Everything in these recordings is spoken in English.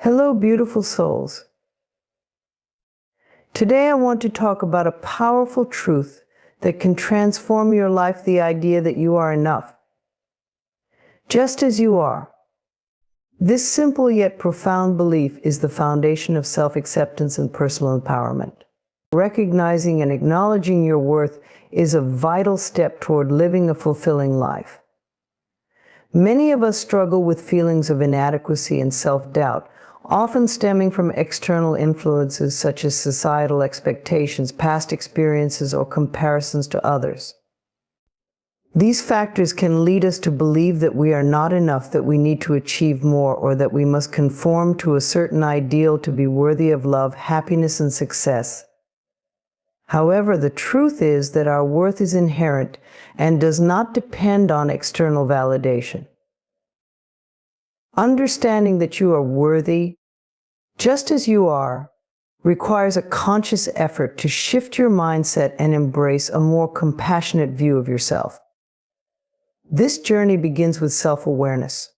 Hello, beautiful souls. Today I want to talk about a powerful truth that can transform your life, the idea that you are enough, just as you are. This simple yet profound belief is the foundation of self-acceptance and personal empowerment. Recognizing and acknowledging your worth is a vital step toward living a fulfilling life. Many of us struggle with feelings of inadequacy and self-doubt, often stemming from external influences such as societal expectations, past experiences, or comparisons to others. These factors can lead us to believe that we are not enough, that we need to achieve more, or that we must conform to a certain ideal to be worthy of love, happiness, and success. However, the truth is that our worth is inherent and does not depend on external validation. Understanding that you are worthy, just as you are, requires a conscious effort to shift your mindset and embrace a more compassionate view of yourself. This journey begins with self-awareness.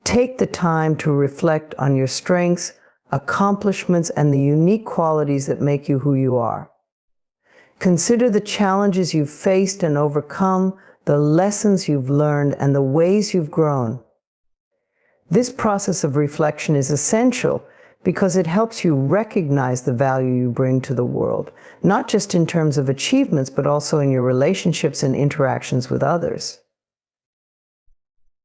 Take the time to reflect on your strengths, accomplishments, and the unique qualities that make you who you are. Consider the challenges you've faced and overcome, the lessons you've learned, and the ways you've grown. This process of reflection is essential because it helps you recognize the value you bring to the world, not just in terms of achievements, but also in your relationships and interactions with others.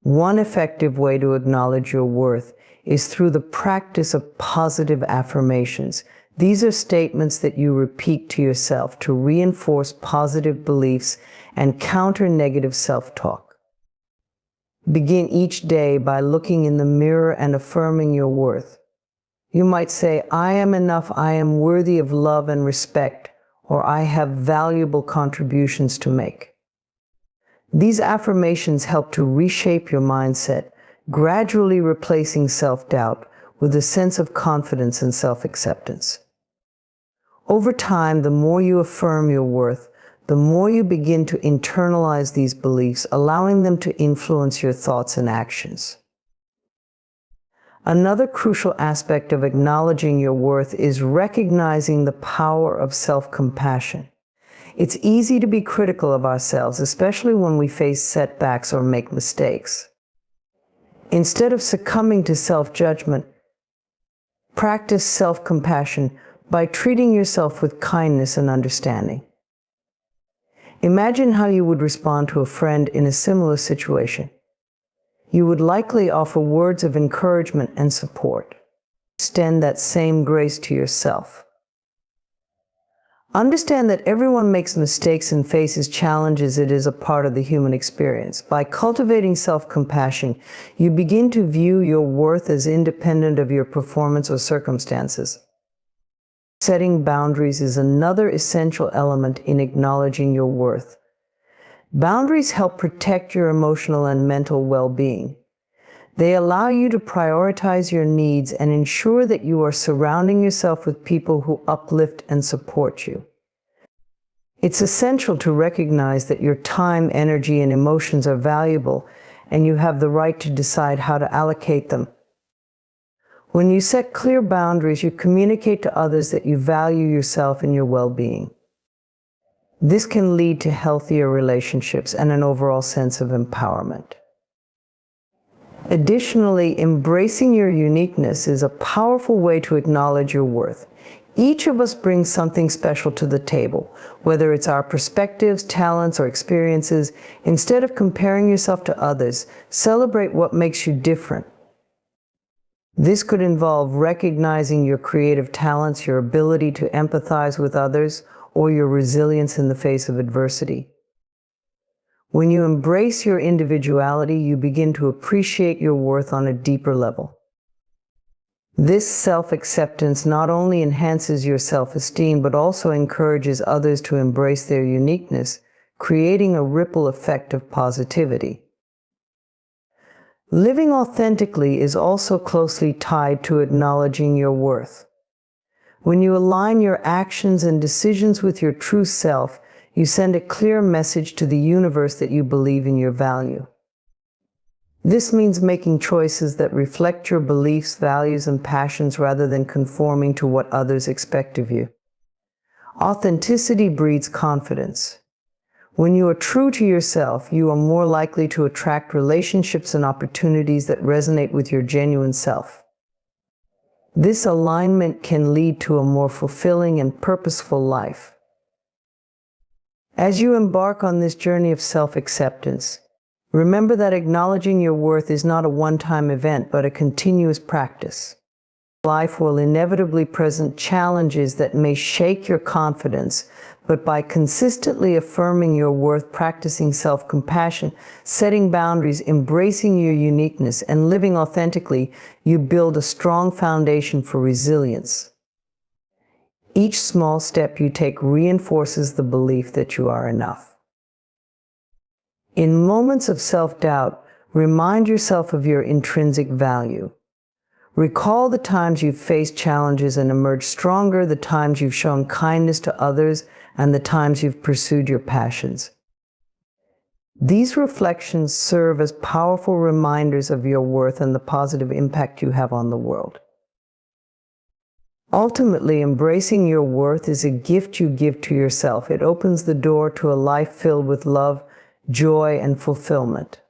One effective way to acknowledge your worth is through the practice of positive affirmations. These are statements that you repeat to yourself to reinforce positive beliefs and counter negative self-talk. Begin each day by looking in the mirror and affirming your worth. You might say, "I am enough, I am worthy of love and respect," or "I have valuable contributions to make." These affirmations help to reshape your mindset, gradually replacing self-doubt with a sense of confidence and self-acceptance. Over time, the more you affirm your worth, the more you begin to internalize these beliefs, allowing them to influence your thoughts and actions. Another crucial aspect of acknowledging your worth is recognizing the power of self-compassion. It's easy to be critical of ourselves, especially when we face setbacks or make mistakes. Instead of succumbing to self-judgment, practice self-compassion by treating yourself with kindness and understanding. Imagine how you would respond to a friend in a similar situation. You would likely offer words of encouragement and support. Extend that same grace to yourself. Understand that everyone makes mistakes and faces challenges. It is a part of the human experience. By cultivating self-compassion, you begin to view your worth as independent of your performance or circumstances. Setting boundaries is another essential element in acknowledging your worth. Boundaries help protect your emotional and mental well-being. They allow you to prioritize your needs and ensure that you are surrounding yourself with people who uplift and support you. It's essential to recognize that your time, energy, and emotions are valuable, and you have the right to decide how to allocate them. When you set clear boundaries, you communicate to others that you value yourself and your well-being. This can lead to healthier relationships and an overall sense of empowerment. Additionally, embracing your uniqueness is a powerful way to acknowledge your worth. Each of us brings something special to the table, whether it's our perspectives, talents, or experiences. Instead of comparing yourself to others, celebrate what makes you different. This could involve recognizing your creative talents, your ability to empathize with others, or your resilience in the face of adversity. When you embrace your individuality, you begin to appreciate your worth on a deeper level. This self-acceptance not only enhances your self-esteem, but also encourages others to embrace their uniqueness, creating a ripple effect of positivity. Living authentically is also closely tied to acknowledging your worth. When you align your actions and decisions with your true self, you send a clear message to the universe that you believe in your value. This means making choices that reflect your beliefs, values, and passions rather than conforming to what others expect of you. Authenticity breeds confidence. When you are true to yourself, you are more likely to attract relationships and opportunities that resonate with your genuine self. This alignment can lead to a more fulfilling and purposeful life. As you embark on this journey of self-acceptance, remember that acknowledging your worth is not a one-time event, but a continuous practice. Life will inevitably present challenges that may shake your confidence, but by consistently affirming your worth, practicing self-compassion, setting boundaries, embracing your uniqueness, and living authentically, you build a strong foundation for resilience. Each small step you take reinforces the belief that you are enough. In moments of self-doubt, remind yourself of your intrinsic value. Recall the times you've faced challenges and emerged stronger, the times you've shown kindness to others, and the times you've pursued your passions. These reflections serve as powerful reminders of your worth and the positive impact you have on the world. Ultimately, embracing your worth is a gift you give to yourself. It opens the door to a life filled with love, joy, and fulfillment.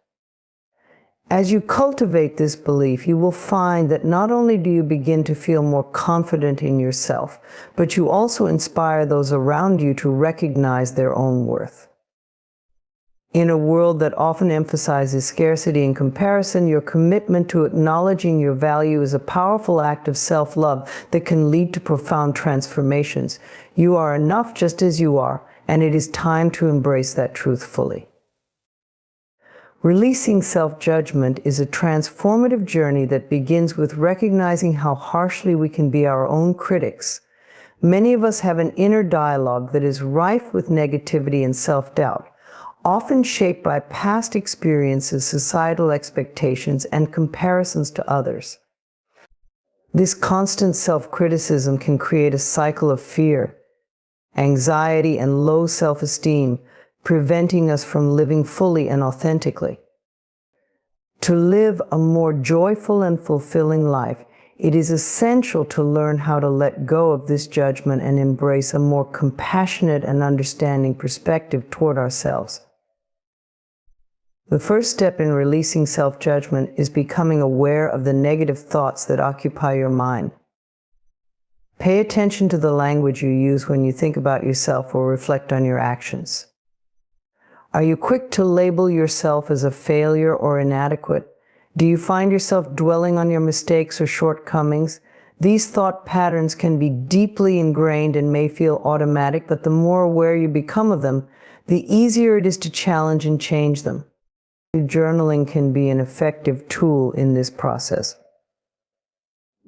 As you cultivate this belief, you will find that not only do you begin to feel more confident in yourself, but you also inspire those around you to recognize their own worth. In a world that often emphasizes scarcity and comparison, your commitment to acknowledging your value is a powerful act of self-love that can lead to profound transformations. You are enough just as you are, and it is time to embrace that truth fully. Releasing self-judgment is a transformative journey that begins with recognizing how harshly we can be our own critics. Many of us have an inner dialogue that is rife with negativity and self-doubt, often shaped by past experiences, societal expectations, and comparisons to others. This constant self-criticism can create a cycle of fear, anxiety, and low self-esteem, preventing us from living fully and authentically. To live a more joyful and fulfilling life, it is essential to learn how to let go of this judgment and embrace a more compassionate and understanding perspective toward ourselves. The first step in releasing self-judgment is becoming aware of the negative thoughts that occupy your mind. Pay attention to the language you use when you think about yourself or reflect on your actions. Are you quick to label yourself as a failure or inadequate? Do you find yourself dwelling on your mistakes or shortcomings? These thought patterns can be deeply ingrained and may feel automatic, but the more aware you become of them, the easier it is to challenge and change them. Journaling can be an effective tool in this process.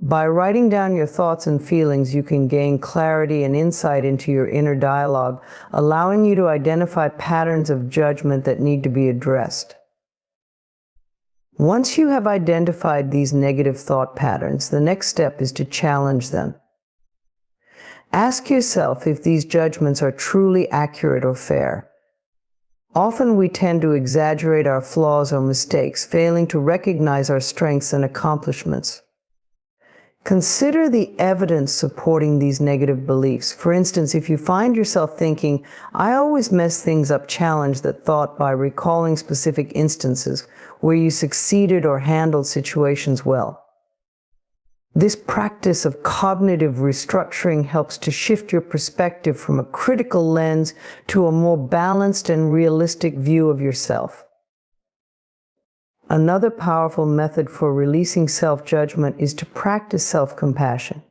By writing down your thoughts and feelings, you can gain clarity and insight into your inner dialogue, allowing you to identify patterns of judgment that need to be addressed. Once you have identified these negative thought patterns, the next step is to challenge them. Ask yourself if these judgments are truly accurate or fair. Often we tend to exaggerate our flaws or mistakes, failing to recognize our strengths and accomplishments. Consider the evidence supporting these negative beliefs. For instance, if you find yourself thinking, "I always mess things up," challenge that thought by recalling specific instances where you succeeded or handled situations well. This practice of cognitive restructuring helps to shift your perspective from a critical lens to a more balanced and realistic view of yourself. Another powerful method for releasing self-judgment is to practice self-compassion.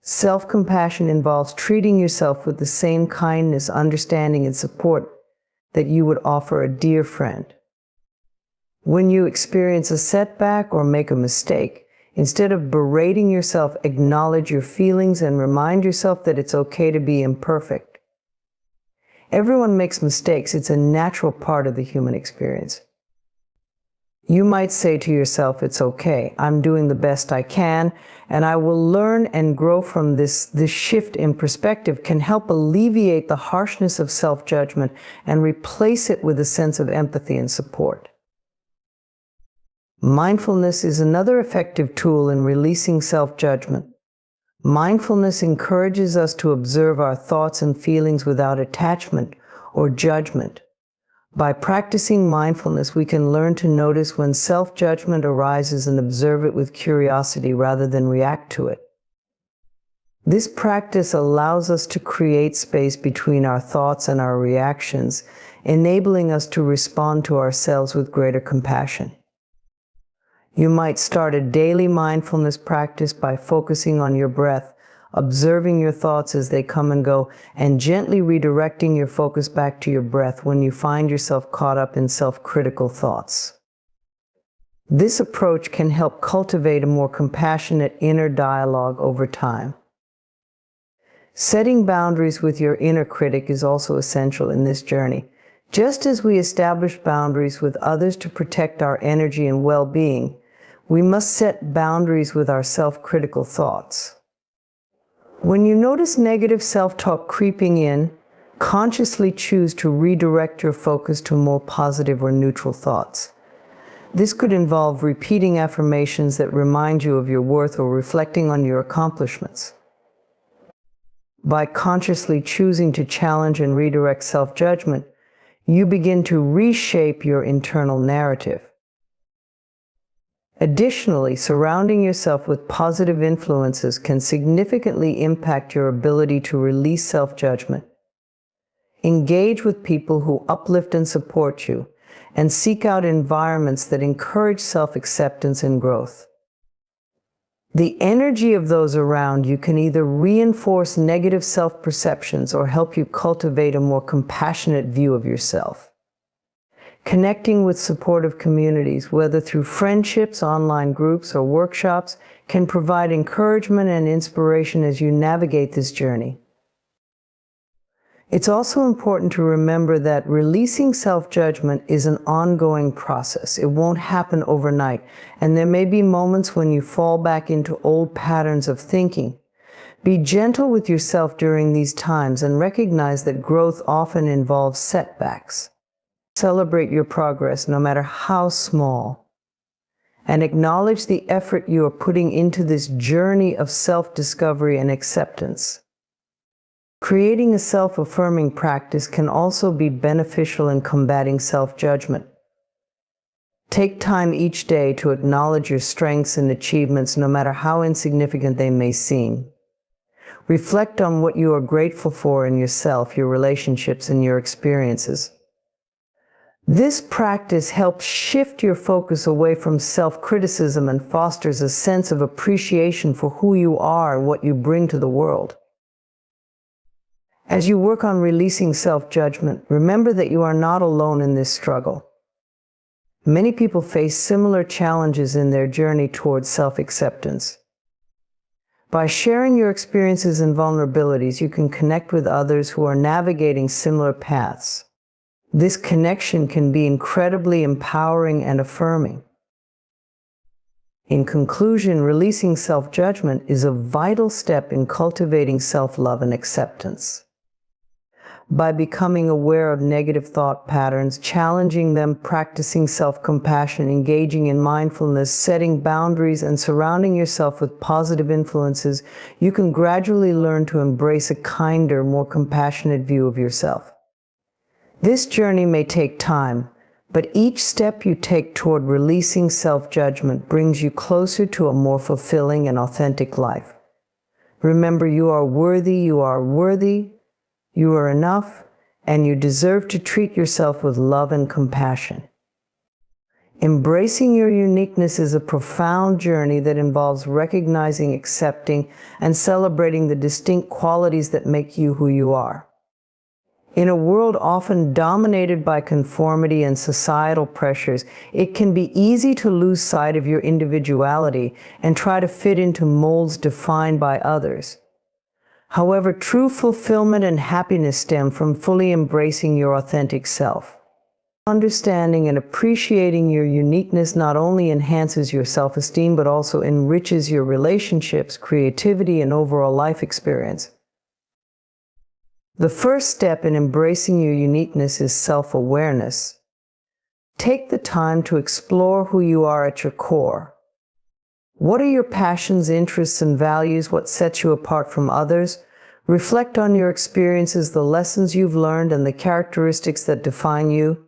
Self-compassion involves treating yourself with the same kindness, understanding, and support that you would offer a dear friend. When you experience a setback or make a mistake, instead of berating yourself, acknowledge your feelings and remind yourself that it's okay to be imperfect. Everyone makes mistakes. It's a natural part of the human experience. You might say to yourself, "It's okay, I'm doing the best I can, and I will learn and grow from this." This shift in perspective can help alleviate the harshness of self-judgment and replace it with a sense of empathy and support. Mindfulness is another effective tool in releasing self-judgment. Mindfulness encourages us to observe our thoughts and feelings without attachment or judgment. By practicing mindfulness, we can learn to notice when self-judgment arises and observe it with curiosity rather than react to it. This practice allows us to create space between our thoughts and our reactions, enabling us to respond to ourselves with greater compassion. You might start a daily mindfulness practice by focusing on your breath, observing your thoughts as they come and go, and gently redirecting your focus back to your breath when you find yourself caught up in self-critical thoughts. This approach can help cultivate a more compassionate inner dialogue over time. Setting boundaries with your inner critic is also essential in this journey. Just as we establish boundaries with others to protect our energy and well-being, we must set boundaries with our self-critical thoughts. When you notice negative self-talk creeping in, consciously choose to redirect your focus to more positive or neutral thoughts. This could involve repeating affirmations that remind you of your worth or reflecting on your accomplishments. By consciously choosing to challenge and redirect self-judgment, you begin to reshape your internal narrative. Additionally, surrounding yourself with positive influences can significantly impact your ability to release self-judgment. Engage with people who uplift and support you, and seek out environments that encourage self-acceptance and growth. The energy of those around you can either reinforce negative self-perceptions or help you cultivate a more compassionate view of yourself. Connecting with supportive communities, whether through friendships, online groups, or workshops, can provide encouragement and inspiration as you navigate this journey. It's also important to remember that releasing self-judgment is an ongoing process. It won't happen overnight, and there may be moments when you fall back into old patterns of thinking. Be gentle with yourself during these times and recognize that growth often involves setbacks. Celebrate your progress, no matter how small, and acknowledge the effort you are putting into this journey of self-discovery and acceptance. Creating a self-affirming practice can also be beneficial in combating self-judgment. Take time each day to acknowledge your strengths and achievements, no matter how insignificant they may seem. Reflect on what you are grateful for in yourself, your relationships, and your experiences. This practice helps shift your focus away from self-criticism and fosters a sense of appreciation for who you are and what you bring to the world. As you work on releasing self-judgment, remember that you are not alone in this struggle. Many people face similar challenges in their journey towards self-acceptance. By sharing your experiences and vulnerabilities, you can connect with others who are navigating similar paths. This connection can be incredibly empowering and affirming. In conclusion, releasing self-judgment is a vital step in cultivating self-love and acceptance. By becoming aware of negative thought patterns, challenging them, practicing self-compassion, engaging in mindfulness, setting boundaries, and surrounding yourself with positive influences, you can gradually learn to embrace a kinder, more compassionate view of yourself. This journey may take time, but each step you take toward releasing self-judgment brings you closer to a more fulfilling and authentic life. Remember, you are worthy, you are enough, and you deserve to treat yourself with love and compassion. Embracing your uniqueness is a profound journey that involves recognizing, accepting, and celebrating the distinct qualities that make you who you are. In a world often dominated by conformity and societal pressures, it can be easy to lose sight of your individuality and try to fit into molds defined by others. However, true fulfillment and happiness stem from fully embracing your authentic self. Understanding and appreciating your uniqueness not only enhances your self-esteem, but also enriches your relationships, creativity, and overall life experience. The first step in embracing your uniqueness is self-awareness. Take the time to explore who you are at your core. What are your passions, interests, and values? What sets you apart from others? Reflect on your experiences, the lessons you've learned, and the characteristics that define you.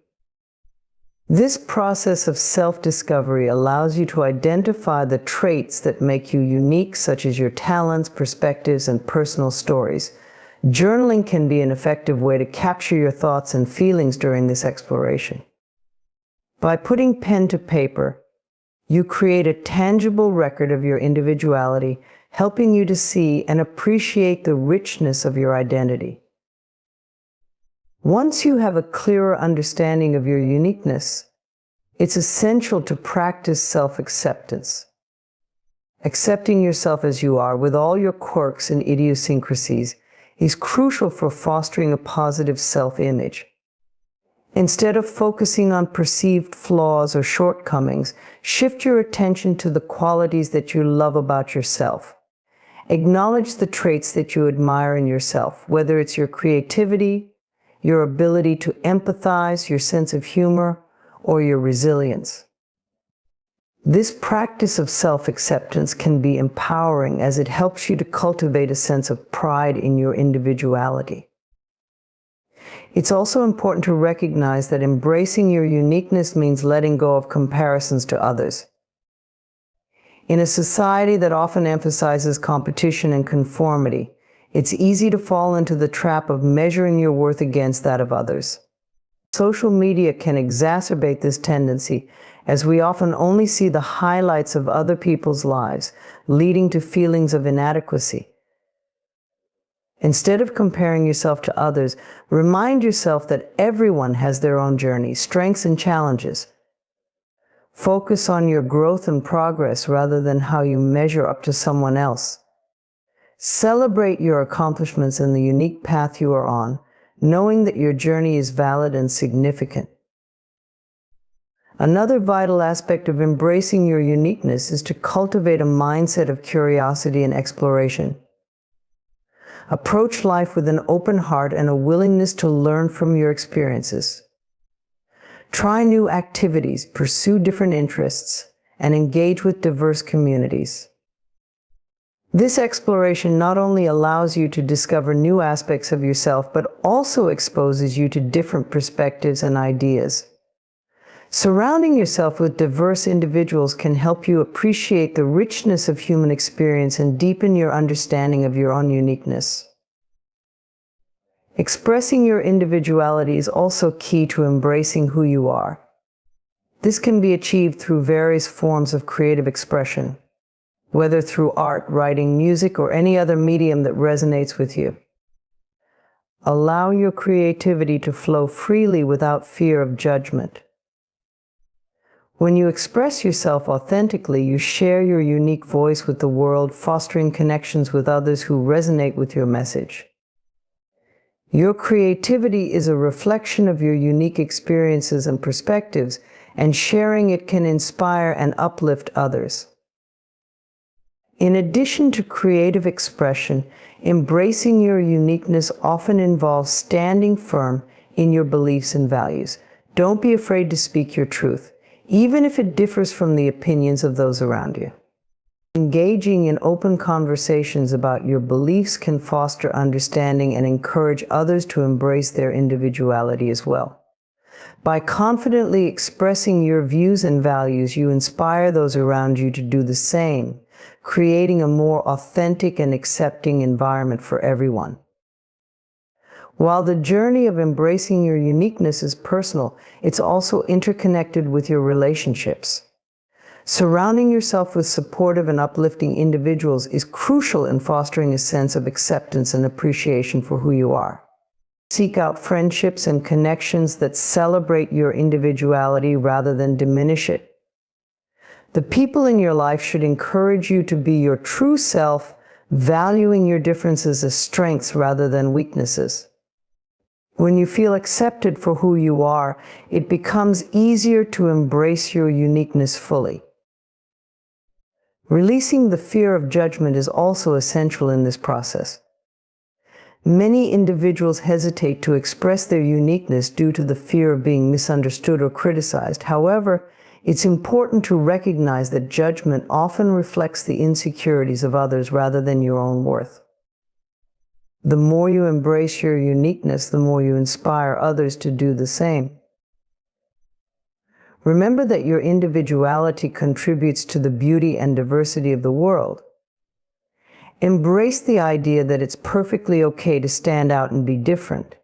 This process of self-discovery allows you to identify the traits that make you unique, such as your talents, perspectives, and personal stories. Journaling can be an effective way to capture your thoughts and feelings during this exploration. By putting pen to paper, you create a tangible record of your individuality, helping you to see and appreciate the richness of your identity. Once you have a clearer understanding of your uniqueness, it's essential to practice self-acceptance. Accepting yourself as you are, with all your quirks and idiosyncrasies, is crucial for fostering a positive self-image. Instead of focusing on perceived flaws or shortcomings, shift your attention to the qualities that you love about yourself. Acknowledge the traits that you admire in yourself, whether it's your creativity, your ability to empathize, your sense of humor, or your resilience. This practice of self-acceptance can be empowering as it helps you to cultivate a sense of pride in your individuality. It's also important to recognize that embracing your uniqueness means letting go of comparisons to others. In a society that often emphasizes competition and conformity, it's easy to fall into the trap of measuring your worth against that of others. Social media can exacerbate this tendency, as we often only see the highlights of other people's lives, leading to feelings of inadequacy. Instead of comparing yourself to others, remind yourself that everyone has their own journey, strengths, and challenges. Focus on your growth and progress rather than how you measure up to someone else. Celebrate your accomplishments and the unique path you are on, knowing that your journey is valid and significant. Another vital aspect of embracing your uniqueness is to cultivate a mindset of curiosity and exploration. Approach life with an open heart and a willingness to learn from your experiences. Try new activities, pursue different interests, and engage with diverse communities. This exploration not only allows you to discover new aspects of yourself, but also exposes you to different perspectives and ideas. Surrounding yourself with diverse individuals can help you appreciate the richness of human experience and deepen your understanding of your own uniqueness. Expressing your individuality is also key to embracing who you are. This can be achieved through various forms of creative expression, whether through art, writing, music, or any other medium that resonates with you. Allow your creativity to flow freely without fear of judgment. When you express yourself authentically, you share your unique voice with the world, fostering connections with others who resonate with your message. Your creativity is a reflection of your unique experiences and perspectives, and sharing it can inspire and uplift others. In addition to creative expression, embracing your uniqueness often involves standing firm in your beliefs and values. Don't be afraid to speak your truth, even if it differs from the opinions of those around you. Engaging in open conversations about your beliefs can foster understanding and encourage others to embrace their individuality as well. By confidently expressing your views and values, you inspire those around you to do the same, creating a more authentic and accepting environment for everyone. While the journey of embracing your uniqueness is personal, it's also interconnected with your relationships. Surrounding yourself with supportive and uplifting individuals is crucial in fostering a sense of acceptance and appreciation for who you are. Seek out friendships and connections that celebrate your individuality rather than diminish it. The people in your life should encourage you to be your true self, valuing your differences as strengths rather than weaknesses. When you feel accepted for who you are, it becomes easier to embrace your uniqueness fully. Releasing the fear of judgment is also essential in this process. Many individuals hesitate to express their uniqueness due to the fear of being misunderstood or criticized. However, it's important to recognize that judgment often reflects the insecurities of others rather than your own worth. The more you embrace your uniqueness, the more you inspire others to do the same. Remember that your individuality contributes to the beauty and diversity of the world. Embrace the idea that it's perfectly okay to stand out and be different.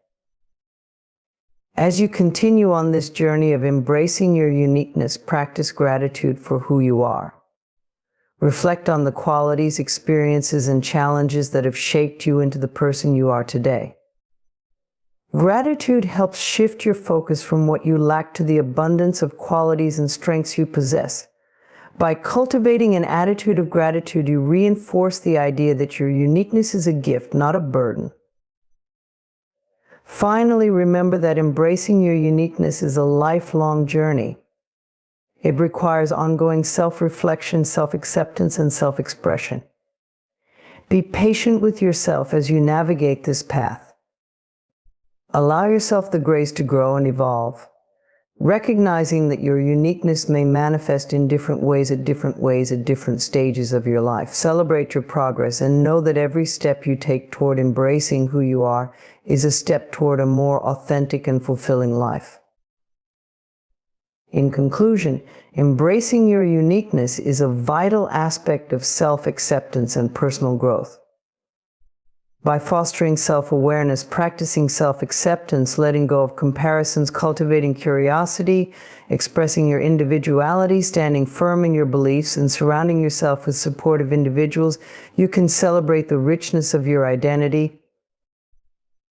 As you continue on this journey of embracing your uniqueness, practice gratitude for who you are. Reflect on the qualities, experiences, and challenges that have shaped you into the person you are today. Gratitude helps shift your focus from what you lack to the abundance of qualities and strengths you possess. By cultivating an attitude of gratitude, you reinforce the idea that your uniqueness is a gift, not a burden. Finally, remember that embracing your uniqueness is a lifelong journey. It requires ongoing self-reflection, self-acceptance, and self-expression. Be patient with yourself as you navigate this path. Allow yourself the grace to grow and evolve, recognizing that your uniqueness may manifest in different ways at different stages of your life. Celebrate your progress and know that every step you take toward embracing who you are is a step toward a more authentic and fulfilling life. In conclusion, embracing your uniqueness is a vital aspect of self-acceptance and personal growth. By fostering self-awareness, practicing self-acceptance, letting go of comparisons, cultivating curiosity, expressing your individuality, standing firm in your beliefs, and surrounding yourself with supportive individuals, you can celebrate the richness of your identity.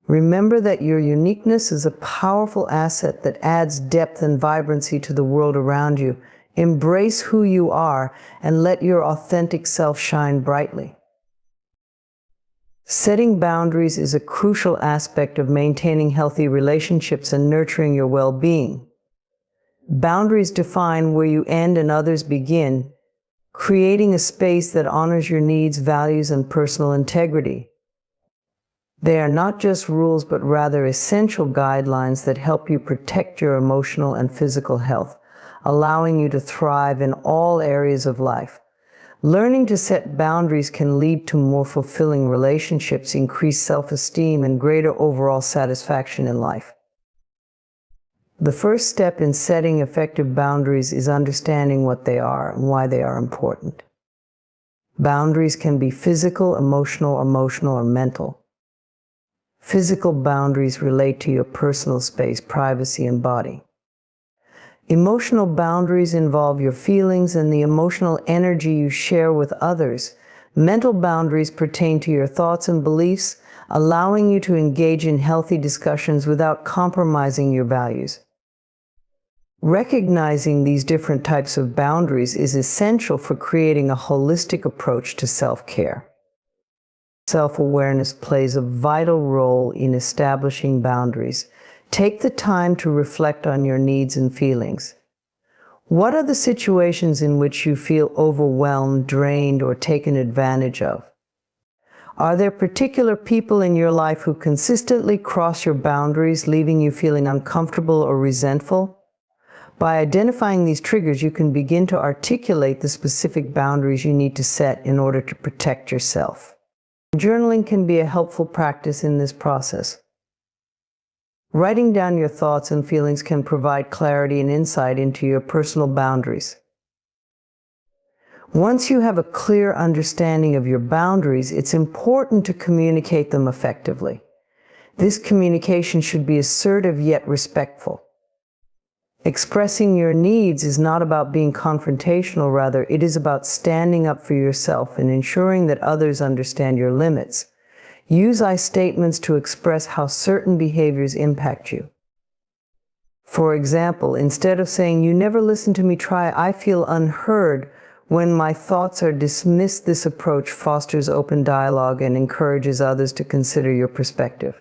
Remember that your uniqueness is a powerful asset that adds depth and vibrancy to the world around you. Embrace who you are and let your authentic self shine brightly. Setting boundaries is a crucial aspect of maintaining healthy relationships and nurturing your well-being. Boundaries define where you end and others begin, creating a space that honors your needs, values, and personal integrity. They are not just rules, but rather essential guidelines that help you protect your emotional and physical health, allowing you to thrive in all areas of life. Learning to set boundaries can lead to more fulfilling relationships, increased self-esteem, and greater overall satisfaction in life. The first step in setting effective boundaries is understanding what they are and why they are important. Boundaries can be physical, emotional, or mental. Physical boundaries relate to your personal space, privacy, and body. Emotional boundaries involve your feelings and the emotional energy you share with others. Mental boundaries pertain to your thoughts and beliefs, allowing you to engage in healthy discussions without compromising your values. Recognizing these different types of boundaries is essential for creating a holistic approach to self-care. Self-awareness plays a vital role in establishing boundaries. Take the time to reflect on your needs and feelings. What are the situations in which you feel overwhelmed, drained, or taken advantage of? Are there particular people in your life who consistently cross your boundaries, leaving you feeling uncomfortable or resentful? By identifying these triggers, you can begin to articulate the specific boundaries you need to set in order to protect yourself. Journaling can be a helpful practice in this process. Writing down your thoughts and feelings can provide clarity and insight into your personal boundaries. Once you have a clear understanding of your boundaries, it's important to communicate them effectively. This communication should be assertive yet respectful. Expressing your needs is not about being confrontational, rather, it is about standing up for yourself and ensuring that others understand your limits. Use I statements to express how certain behaviors impact you. For example, instead of saying, "You never listen to me, try, I feel unheard when my thoughts are dismissed," this approach fosters open dialogue and encourages others to consider your perspective.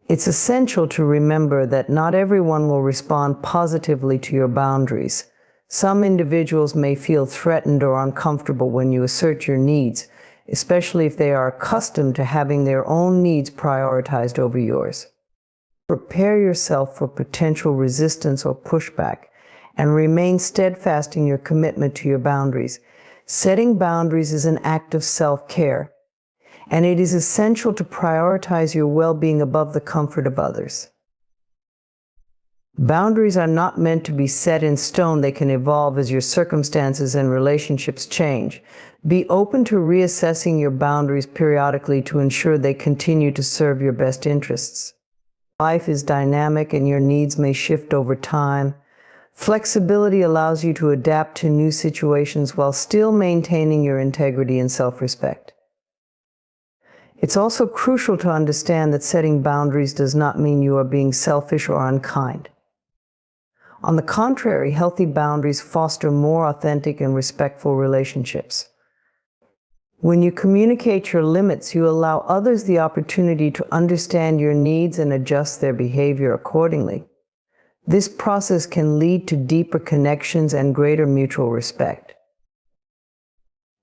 It's essential to remember that not everyone will respond positively to your boundaries. Some individuals may feel threatened or uncomfortable when you assert your needs, especially if they are accustomed to having their own needs prioritized over yours. Prepare yourself for potential resistance or pushback, and remain steadfast in your commitment to your boundaries. Setting boundaries is an act of self-care, and it is essential to prioritize your well-being above the comfort of others. Boundaries are not meant to be set in stone. They can evolve as your circumstances and relationships change. Be open to reassessing your boundaries periodically to ensure they continue to serve your best interests. Life is dynamic and your needs may shift over time. Flexibility allows you to adapt to new situations while still maintaining your integrity and self-respect. It's also crucial to understand that setting boundaries does not mean you are being selfish or unkind. On the contrary, healthy boundaries foster more authentic and respectful relationships. When you communicate your limits, you allow others the opportunity to understand your needs and adjust their behavior accordingly. This process can lead to deeper connections and greater mutual respect.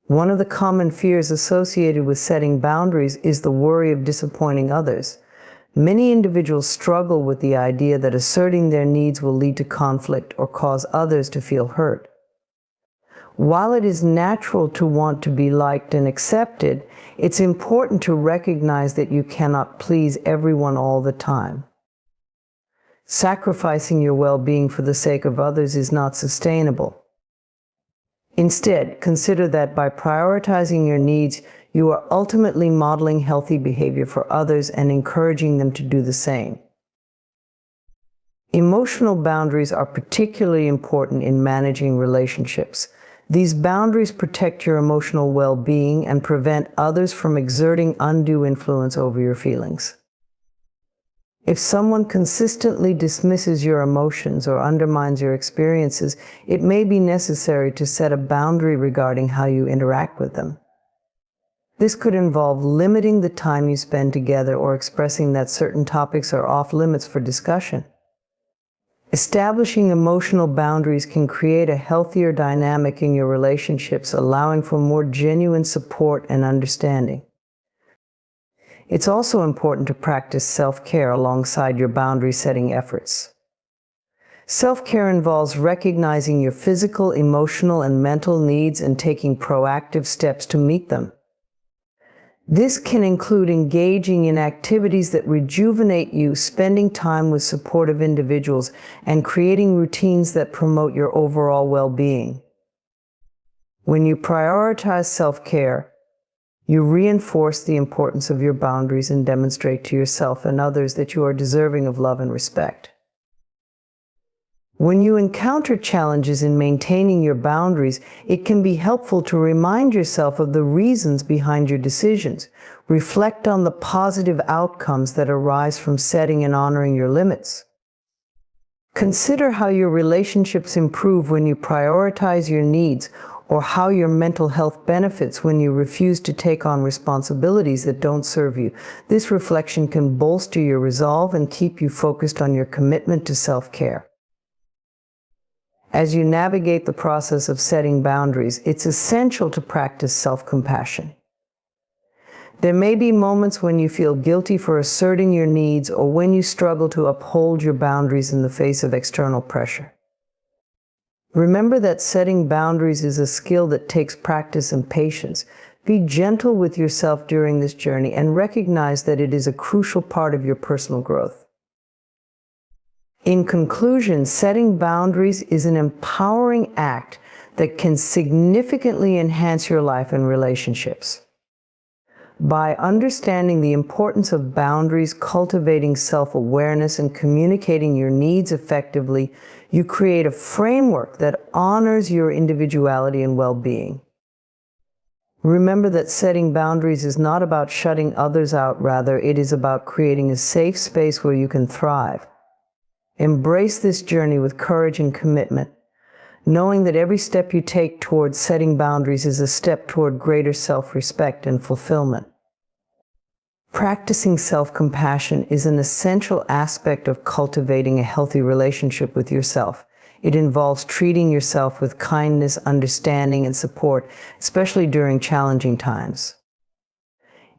One of the common fears associated with setting boundaries is the worry of disappointing others. Many individuals struggle with the idea that asserting their needs will lead to conflict or cause others to feel hurt. While it is natural to want to be liked and accepted, it's important to recognize that you cannot please everyone all the time. Sacrificing your well-being for the sake of others is not sustainable. Instead, consider that by prioritizing your needs, you are ultimately modeling healthy behavior for others and encouraging them to do the same. Emotional boundaries are particularly important in managing relationships. These boundaries protect your emotional well-being and prevent others from exerting undue influence over your feelings. If someone consistently dismisses your emotions or undermines your experiences, it may be necessary to set a boundary regarding how you interact with them. This could involve limiting the time you spend together or expressing that certain topics are off limits for discussion. Establishing emotional boundaries can create a healthier dynamic in your relationships, allowing for more genuine support and understanding. It's also important to practice self-care alongside your boundary-setting efforts. Self-care involves recognizing your physical, emotional, and mental needs and taking proactive steps to meet them. This can include engaging in activities that rejuvenate you, spending time with supportive individuals, and creating routines that promote your overall well-being. When you prioritize self-care, you reinforce the importance of your boundaries and demonstrate to yourself and others that you are deserving of love and respect. When you encounter challenges in maintaining your boundaries, it can be helpful to remind yourself of the reasons behind your decisions. Reflect on the positive outcomes that arise from setting and honoring your limits. Consider how your relationships improve when you prioritize your needs, or how your mental health benefits when you refuse to take on responsibilities that don't serve you. This reflection can bolster your resolve and keep you focused on your commitment to self-care. As you navigate the process of setting boundaries, it's essential to practice self-compassion. There may be moments when you feel guilty for asserting your needs or when you struggle to uphold your boundaries in the face of external pressure. Remember that setting boundaries is a skill that takes practice and patience. Be gentle with yourself during this journey and recognize that it is a crucial part of your personal growth. In conclusion, setting boundaries is an empowering act that can significantly enhance your life and relationships. By understanding the importance of boundaries, cultivating self-awareness, and communicating your needs effectively, you create a framework that honors your individuality and well-being. Remember that setting boundaries is not about shutting others out, rather, it is about creating a safe space where you can thrive. Embrace this journey with courage and commitment, knowing that every step you take towards setting boundaries is a step toward greater self-respect and fulfillment. Practicing self-compassion is an essential aspect of cultivating a healthy relationship with yourself. It involves treating yourself with kindness, understanding, and support, especially during challenging times.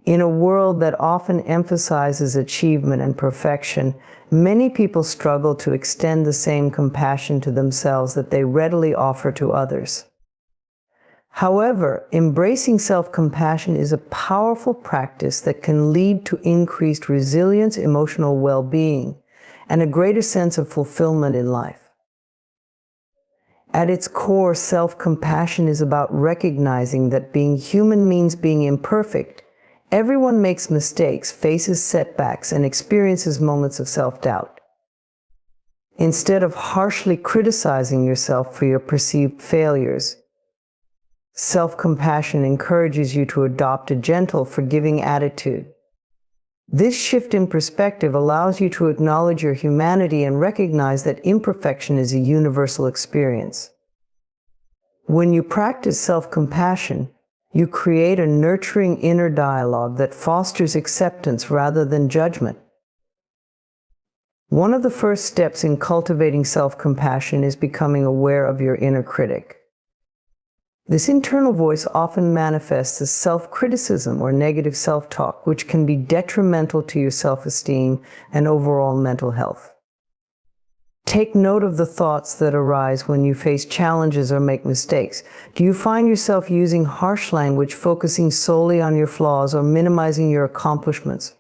In a world that often emphasizes achievement and perfection, many people struggle to extend the same compassion to themselves that they readily offer to others. However, embracing self-compassion is a powerful practice that can lead to increased resilience, emotional well-being, and a greater sense of fulfillment in life. At its core, self-compassion is about recognizing that being human means being imperfect. Everyone makes mistakes, faces setbacks, and experiences moments of self-doubt. Instead of harshly criticizing yourself for your perceived failures, self-compassion encourages you to adopt a gentle, forgiving attitude. This shift in perspective allows you to acknowledge your humanity and recognize that imperfection is a universal experience. When you practice self-compassion, you create a nurturing inner dialogue that fosters acceptance rather than judgment. One of the first steps in cultivating self-compassion is becoming aware of your inner critic. This internal voice often manifests as self-criticism or negative self-talk, which can be detrimental to your self-esteem and overall mental health. Take note of the thoughts that arise when you face challenges or make mistakes. Do you find yourself using harsh language, focusing solely on your flaws, or minimizing your accomplishments?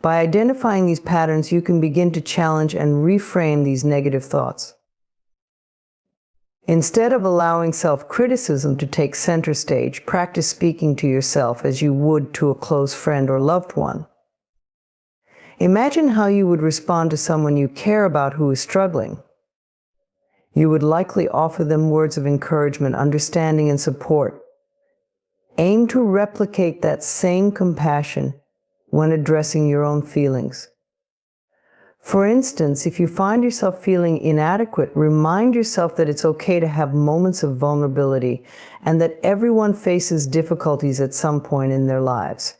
By identifying these patterns, you can begin to challenge and reframe these negative thoughts. Instead of allowing self-criticism to take center stage, practice speaking to yourself as you would to a close friend or loved one. Imagine how you would respond to someone you care about who is struggling. You would likely offer them words of encouragement, understanding, and support. Aim to replicate that same compassion when addressing your own feelings. For instance, if you find yourself feeling inadequate, remind yourself that it's okay to have moments of vulnerability and that everyone faces difficulties at some point in their lives.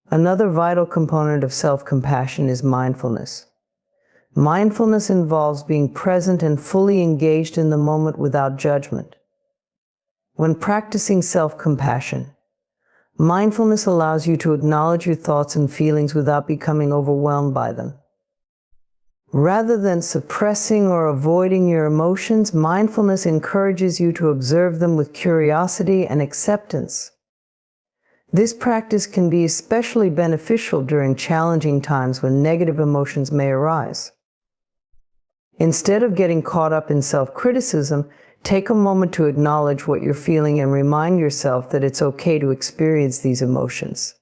Another vital component of self-compassion is mindfulness. Mindfulness involves being present and fully engaged in the moment without judgment. When practicing self-compassion, mindfulness allows you to acknowledge your thoughts and feelings without becoming overwhelmed by them. Rather than suppressing or avoiding your emotions, mindfulness encourages you to observe them with curiosity and acceptance. This practice can be especially beneficial during challenging times when negative emotions may arise. Instead of getting caught up in self-criticism, take a moment to acknowledge what you're feeling and remind yourself that it's okay to experience these emotions.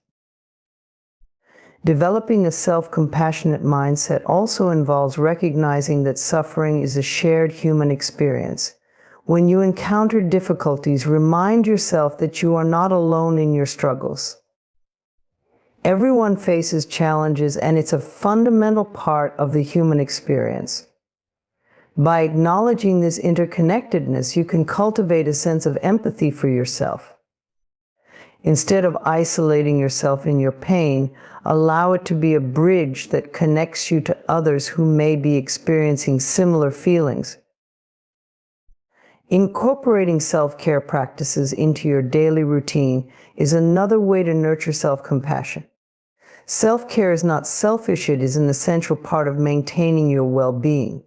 Developing a self-compassionate mindset also involves recognizing that suffering is a shared human experience. When you encounter difficulties, remind yourself that you are not alone in your struggles. Everyone faces challenges, and it's a fundamental part of the human experience. By acknowledging this interconnectedness, you can cultivate a sense of empathy for yourself. Instead of isolating yourself in your pain, allow it to be a bridge that connects you to others who may be experiencing similar feelings. Incorporating self-care practices into your daily routine is another way to nurture self-compassion. Self-care is not selfish, it is an essential part of maintaining your well-being.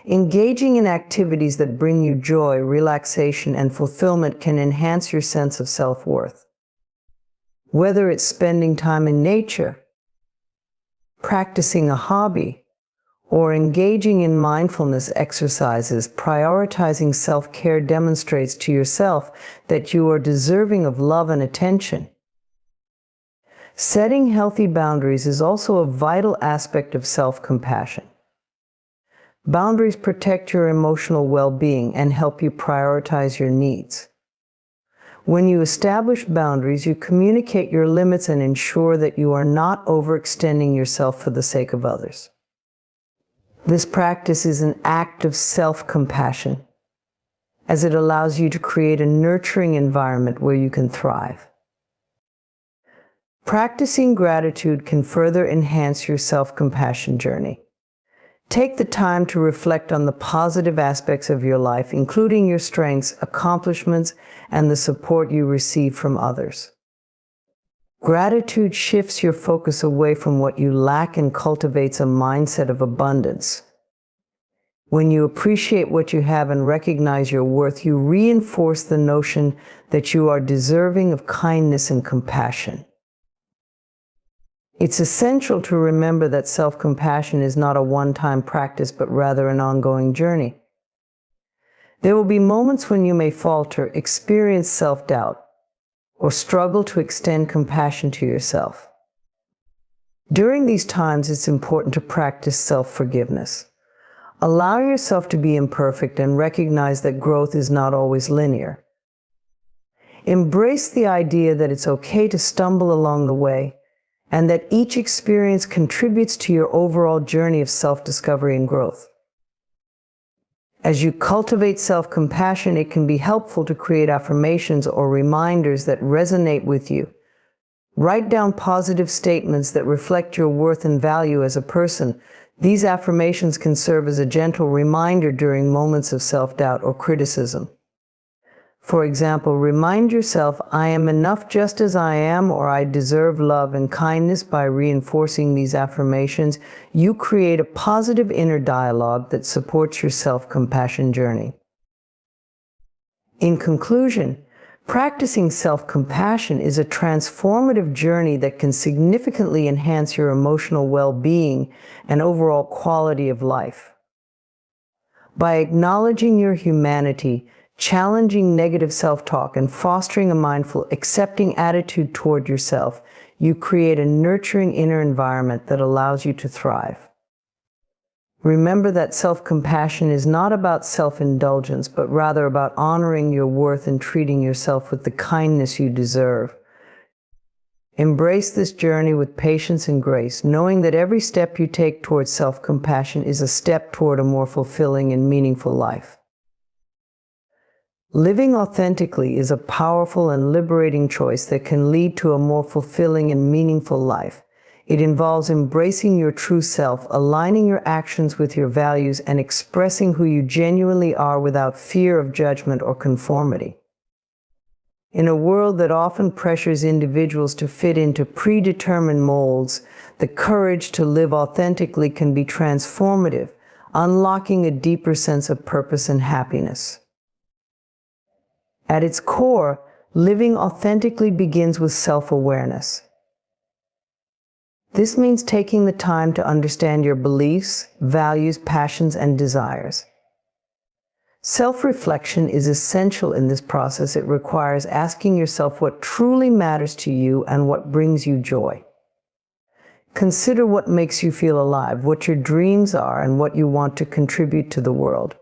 Engaging in activities that bring you joy, relaxation, and fulfillment can enhance your sense of self-worth. Whether it's spending time in nature, practicing a hobby, or engaging in mindfulness exercises, prioritizing self-care demonstrates to yourself that you are deserving of love and attention. Setting healthy boundaries is also a vital aspect of self-compassion. Boundaries protect your emotional well-being and help you prioritize your needs. When you establish boundaries, you communicate your limits and ensure that you are not overextending yourself for the sake of others. This practice is an act of self-compassion, as it allows you to create a nurturing environment where you can thrive. Practicing gratitude can further enhance your self-compassion journey. Take the time to reflect on the positive aspects of your life, including your strengths, accomplishments, and the support you receive from others. Gratitude shifts your focus away from what you lack and cultivates a mindset of abundance. When you appreciate what you have and recognize your worth, you reinforce the notion that you are deserving of kindness and compassion. It's essential to remember that self-compassion is not a one-time practice, but rather an ongoing journey. There will be moments when you may falter, experience self-doubt, or struggle to extend compassion to yourself. During these times, it's important to practice self-forgiveness. Allow yourself to be imperfect and recognize that growth is not always linear. Embrace the idea that it's okay to stumble along the way, and that each experience contributes to your overall journey of self-discovery and growth. As you cultivate self-compassion, it can be helpful to create affirmations or reminders that resonate with you. Write down positive statements that reflect your worth and value as a person. These affirmations can serve as a gentle reminder during moments of self-doubt or criticism. For example, remind yourself, "I am enough just as I am," or "I deserve love and kindness." By reinforcing these affirmations, you create a positive inner dialogue that supports your self-compassion journey. In conclusion, practicing self-compassion is a transformative journey that can significantly enhance your emotional well-being and overall quality of life. By acknowledging your humanity, challenging negative self-talk, and fostering a mindful, accepting attitude toward yourself, you create a nurturing inner environment that allows you to thrive. Remember that self-compassion is not about self-indulgence, but rather about honoring your worth and treating yourself with the kindness you deserve. Embrace this journey with patience and grace, knowing that every step you take towards self-compassion is a step toward a more fulfilling and meaningful life. Living authentically is a powerful and liberating choice that can lead to a more fulfilling and meaningful life. It involves embracing your true self, aligning your actions with your values, and expressing who you genuinely are without fear of judgment or conformity. In a world that often pressures individuals to fit into predetermined molds, the courage to live authentically can be transformative, unlocking a deeper sense of purpose and happiness. At its core, living authentically begins with self-awareness. This means taking the time to understand your beliefs, values, passions, and desires. Self-reflection is essential in this process. It requires asking yourself what truly matters to you and what brings you joy. Consider what makes you feel alive, what your dreams are, and what you want to contribute to the world.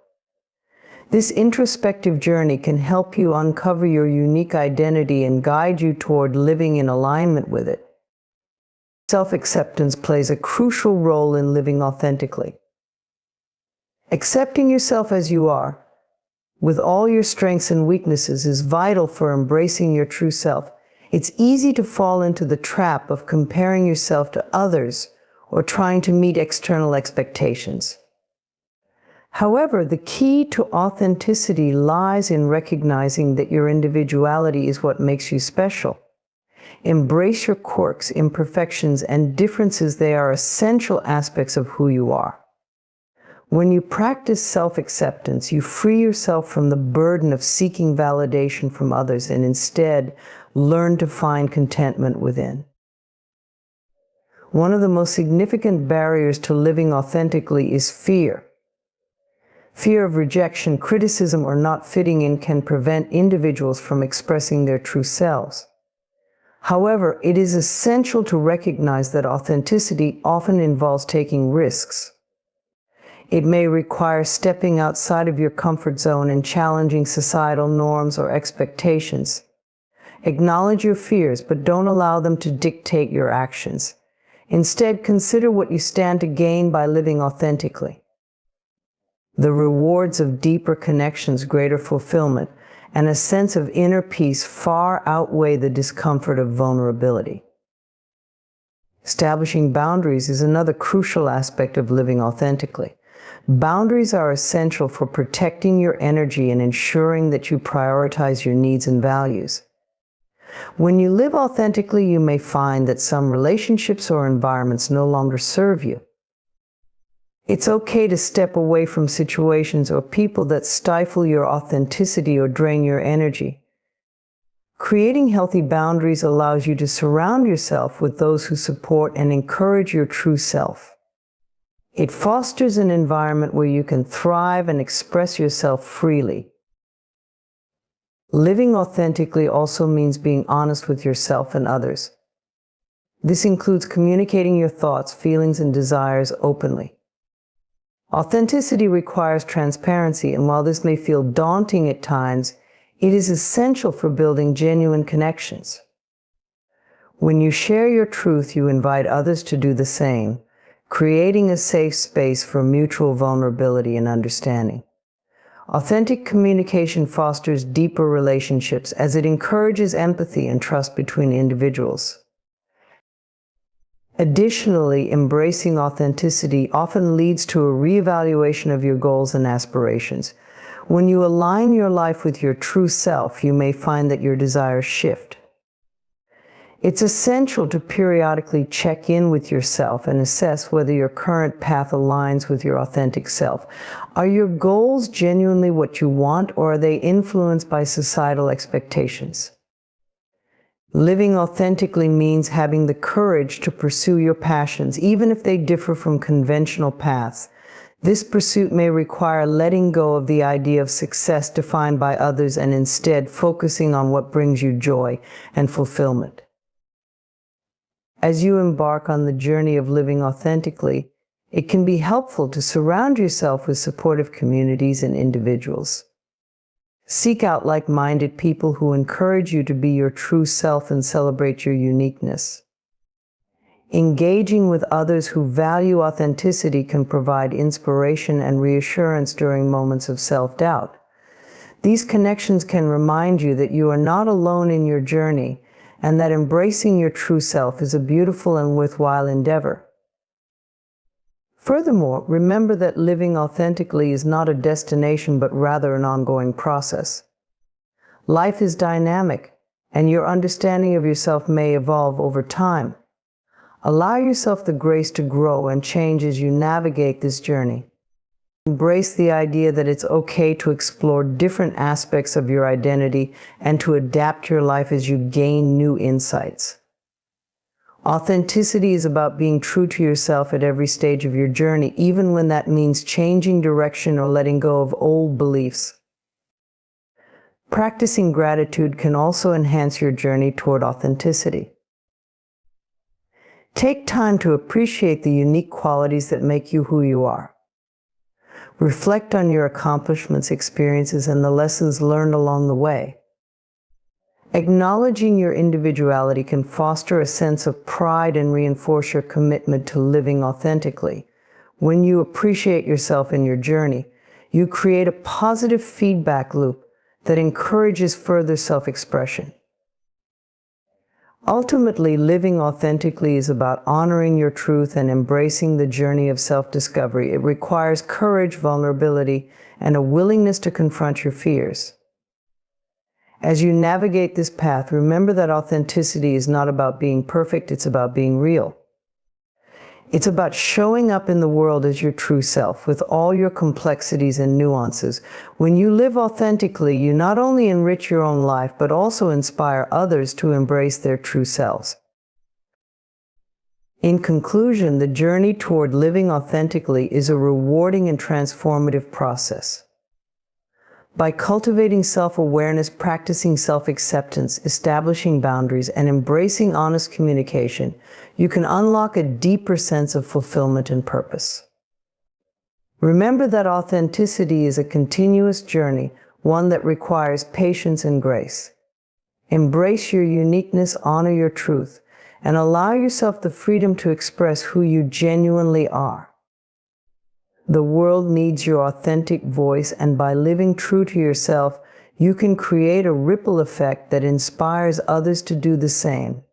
This introspective journey can help you uncover your unique identity and guide you toward living in alignment with it. Self-acceptance plays a crucial role in living authentically. Accepting yourself as you are, with all your strengths and weaknesses, is vital for embracing your true self. It's easy to fall into the trap of comparing yourself to others or trying to meet external expectations. However, the key to authenticity lies in recognizing that your individuality is what makes you special. Embrace your quirks, imperfections, and differences. They are essential aspects of who you are. When you practice self-acceptance, you free yourself from the burden of seeking validation from others and instead learn to find contentment within. One of the most significant barriers to living authentically is fear. Fear of rejection, criticism, or not fitting in can prevent individuals from expressing their true selves. However, it is essential to recognize that authenticity often involves taking risks. It may require stepping outside of your comfort zone and challenging societal norms or expectations. Acknowledge your fears, but don't allow them to dictate your actions. Instead, consider what you stand to gain by living authentically. The rewards of deeper connections, greater fulfillment, and a sense of inner peace far outweigh the discomfort of vulnerability. Establishing boundaries is another crucial aspect of living authentically. Boundaries are essential for protecting your energy and ensuring that you prioritize your needs and values. When you live authentically, you may find that some relationships or environments no longer serve you. It's okay to step away from situations or people that stifle your authenticity or drain your energy. Creating healthy boundaries allows you to surround yourself with those who support and encourage your true self. It fosters an environment where you can thrive and express yourself freely. Living authentically also means being honest with yourself and others. This includes communicating your thoughts, feelings, and desires openly. Authenticity requires transparency, and while this may feel daunting at times, it is essential for building genuine connections. When you share your truth, you invite others to do the same, creating a safe space for mutual vulnerability and understanding. Authentic communication fosters deeper relationships as it encourages empathy and trust between individuals. Additionally, embracing authenticity often leads to a reevaluation of your goals and aspirations. When you align your life with your true self, you may find that your desires shift. It's essential to periodically check in with yourself and assess whether your current path aligns with your authentic self. Are your goals genuinely what you want, or are they influenced by societal expectations? Living authentically means having the courage to pursue your passions, even if they differ from conventional paths. This pursuit may require letting go of the idea of success defined by others and instead focusing on what brings you joy and fulfillment. As you embark on the journey of living authentically, it can be helpful to surround yourself with supportive communities and individuals. Seek out like-minded people who encourage you to be your true self and celebrate your uniqueness. Engaging with others who value authenticity can provide inspiration and reassurance during moments of self-doubt. These connections can remind you that you are not alone in your journey, and that embracing your true self is a beautiful and worthwhile endeavor. Furthermore, remember that living authentically is not a destination but rather an ongoing process. Life is dynamic, and your understanding of yourself may evolve over time. Allow yourself the grace to grow and change as you navigate this journey. Embrace the idea that it's okay to explore different aspects of your identity and to adapt your life as you gain new insights. Authenticity is about being true to yourself at every stage of your journey, even when that means changing direction or letting go of old beliefs. Practicing gratitude can also enhance your journey toward authenticity. Take time to appreciate the unique qualities that make you who you are. Reflect on your accomplishments, experiences, and the lessons learned along the way. Acknowledging your individuality can foster a sense of pride and reinforce your commitment to living authentically. When you appreciate yourself in your journey, you create a positive feedback loop that encourages further self-expression. Ultimately, living authentically is about honoring your truth and embracing the journey of self-discovery. It requires courage, vulnerability, and a willingness to confront your fears. As you navigate this path, remember that authenticity is not about being perfect, it's about being real. It's about showing up in the world as your true self, with all your complexities and nuances. When you live authentically, you not only enrich your own life, but also inspire others to embrace their true selves. In conclusion, the journey toward living authentically is a rewarding and transformative process. By cultivating self-awareness, practicing self-acceptance, establishing boundaries, and embracing honest communication, you can unlock a deeper sense of fulfillment and purpose. Remember that authenticity is a continuous journey, one that requires patience and grace. Embrace your uniqueness, honor your truth, and allow yourself the freedom to express who you genuinely are. The world needs your authentic voice, and by living true to yourself, you can create a ripple effect that inspires others to do the same.